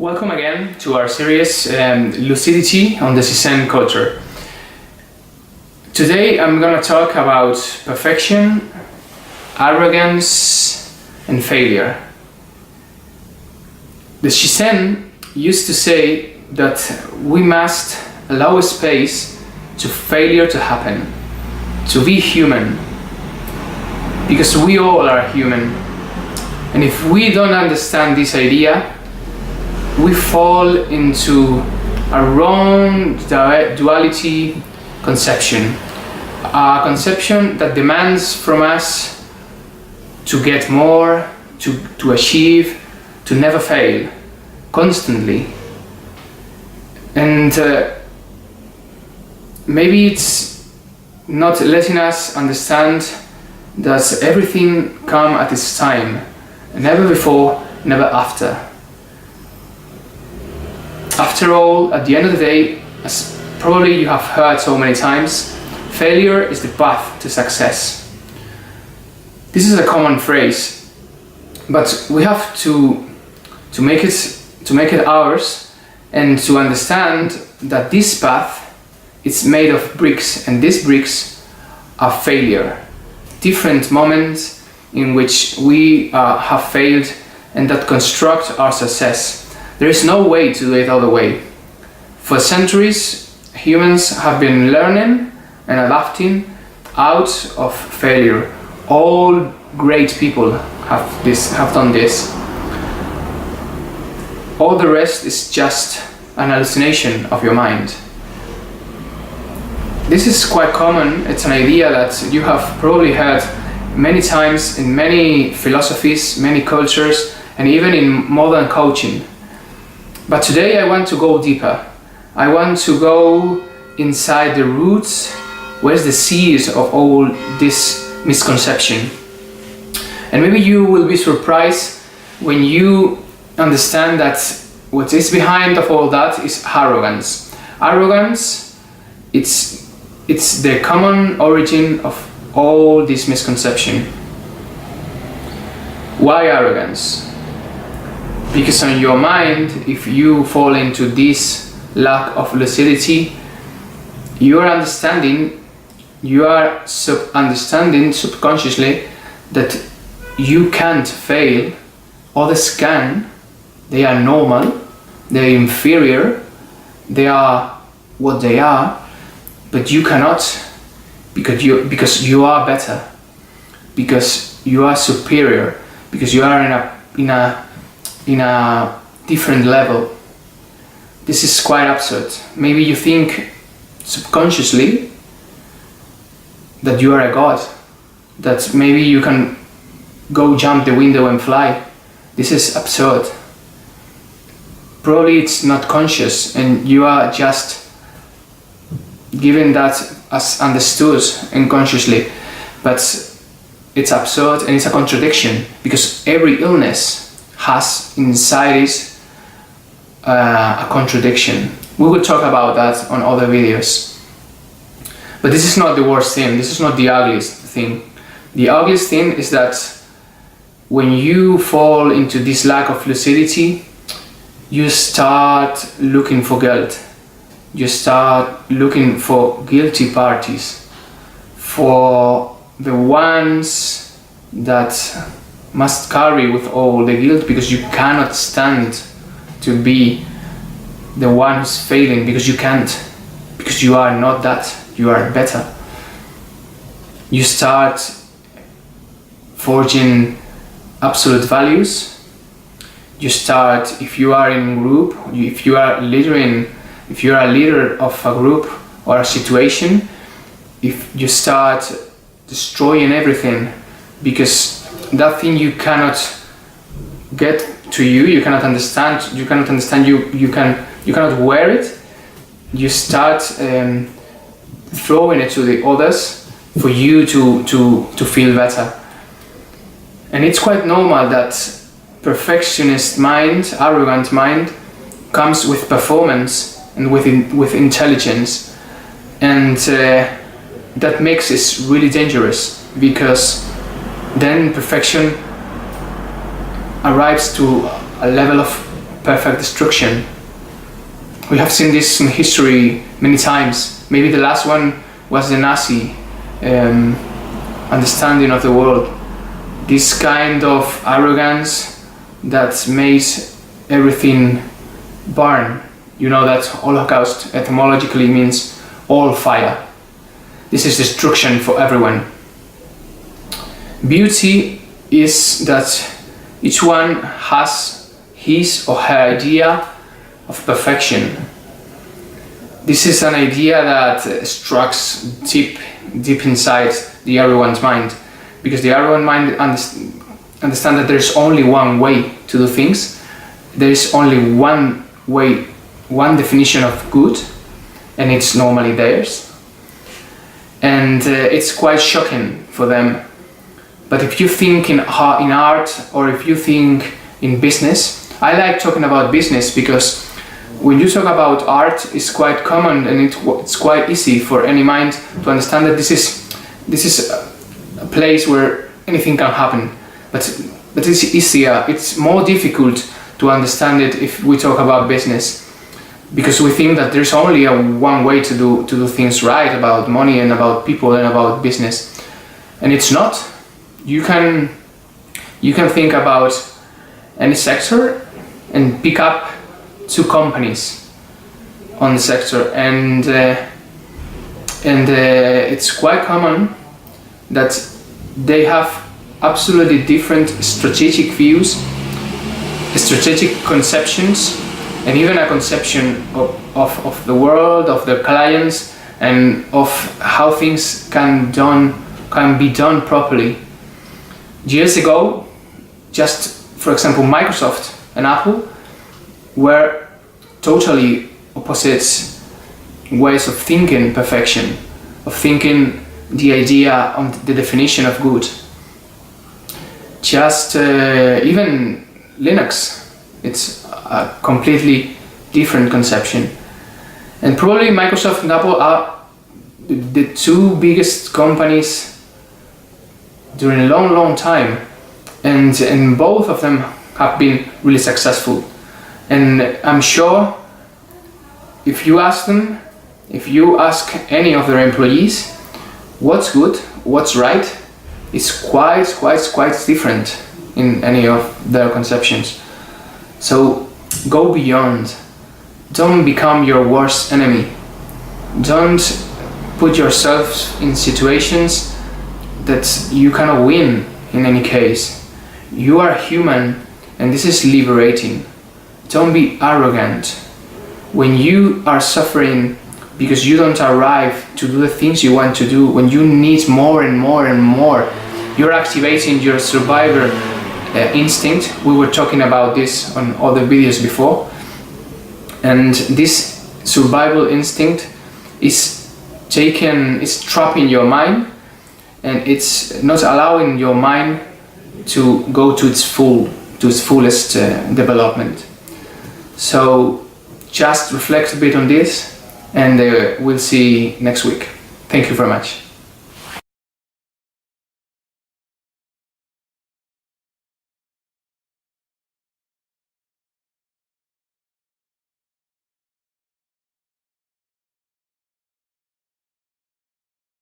Welcome again to our series Lucidity on the Zen culture. Today I'm going to talk about perfection, arrogance and failure. The Shizen used to say that we must allow a space to failure to happen, to be human, because we all are human. And if we don't understand this idea, we fall into a wrong duality conception, a conception that demands from us to get more, to achieve, to never fail, constantly. And maybe it's not letting us understand that everything comes at its time, never before, never after. After all, at the end of the day, as probably you have heard so many times, failure is the path to success. This is a common phrase, but we have to make it ours, and to understand that this path is made of bricks, and these bricks are failure. Different moments in which we have failed and that construct our success. There is no way to do it other way. For centuries, humans have been learning and adapting out of failure. All great people have done this. All the rest is just an hallucination of your mind. This is quite common. It's an idea that you have probably heard many times in many philosophies, many cultures, and even in modern coaching. But today I want to go deeper. I want to go inside the roots, where's the seeds of all this misconception. And maybe you will be surprised when you understand that what is behind of all that is arrogance. Arrogance, it's the common origin of all this misconception. Why arrogance? Because on your mind, if you fall into this lack of lucidity, you are understanding subconsciously that you can't fail. Others can. They are normal, they are inferior, they are what they are, but you cannot, because you are better, because you are superior, because you are in a different level. This is quite absurd. Maybe you think subconsciously that you are a god, that maybe you can go jump the window and fly. This is absurd. Probably it's not conscious, and you are just giving that as understood unconsciously, but it's absurd and it's a contradiction, because every illness has inside it a contradiction. We will talk about that on other videos. But this is not the worst thing, this is not the ugliest thing. The ugliest thing is that when you fall into this lack of lucidity, you start looking for guilt. You start looking for guilty parties, for the ones that must carry with all the guilt, because you cannot stand to be the one who's failing, because you can't, because you are not that, you are better. You start forging absolute values. You start, if you are in group, if you are a leader of a group or a situation, if you start destroying everything, because that thing you cannot get to you cannot understand, you cannot wear it, you start throwing it to the others for you to feel better. And it's quite normal that perfectionist mind, arrogant mind, comes with performance and with intelligence, and that makes it really dangerous, because then perfection arrives to a level of perfect destruction. We have seen this in history many times. Maybe the last one was the Nazi understanding of the world. This kind of arrogance that made everything burn. You know that Holocaust etymologically means all fire. This is destruction for everyone. Beauty is that each one has his or her idea of perfection. This is an idea that strikes deep inside the arrogant mind, because the arrogant mind understand that there is only one way to do things. There is only one way, one definition of good, and it's normally theirs. And it's quite shocking for them. But if you think in art, or if you think in business, I like talking about business because when you talk about art, it's quite common and it's quite easy for any mind to understand that this is a place where anything can happen. But it's easier, it's more difficult to understand it if we talk about business, because we think that there's only one way to do things right about money and about people and about business, and it's not. You can think about any sector and pick up two companies on the sector, and it's quite common that they have absolutely different strategic views, strategic conceptions, and even a conception of the world, of their clients, and of how things can be done properly. Years ago, just for example, Microsoft and Apple were totally opposite ways of thinking perfection, of thinking the idea on the definition of good. Just even Linux, it's a completely different conception. And probably Microsoft and Apple are the two biggest companies during a long time, and both of them have been really successful. And I'm sure if you ask them, if you ask any of their employees what's good, what's right, it's quite different in any of their conceptions. So go beyond. Don't become your worst enemy. Don't put yourself in situations that you cannot win in any case. You are human, and this is liberating. Don't be arrogant. When you are suffering because you don't arrive to do the things you want to do, when you need more and more and more, you're activating your survivor instinct. We were talking about this on other videos before. And this survival instinct is trapping your mind, and it's not allowing your mind to go to its fullest development. So just reflect a bit on this, and we'll see next week. Thank you very much.